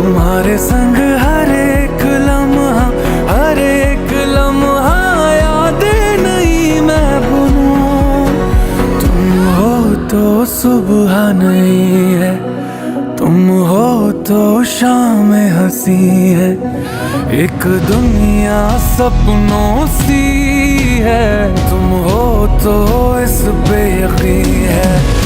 तुम्हारे संग हर एक लम्हा याद नहीं मैं भूलूं। तुम हो तो सुबह नहीं है, तुम हो तो शाम हंसी है। एक दुनिया सपनों सी है, तुम हो तो इस पे यकीन है।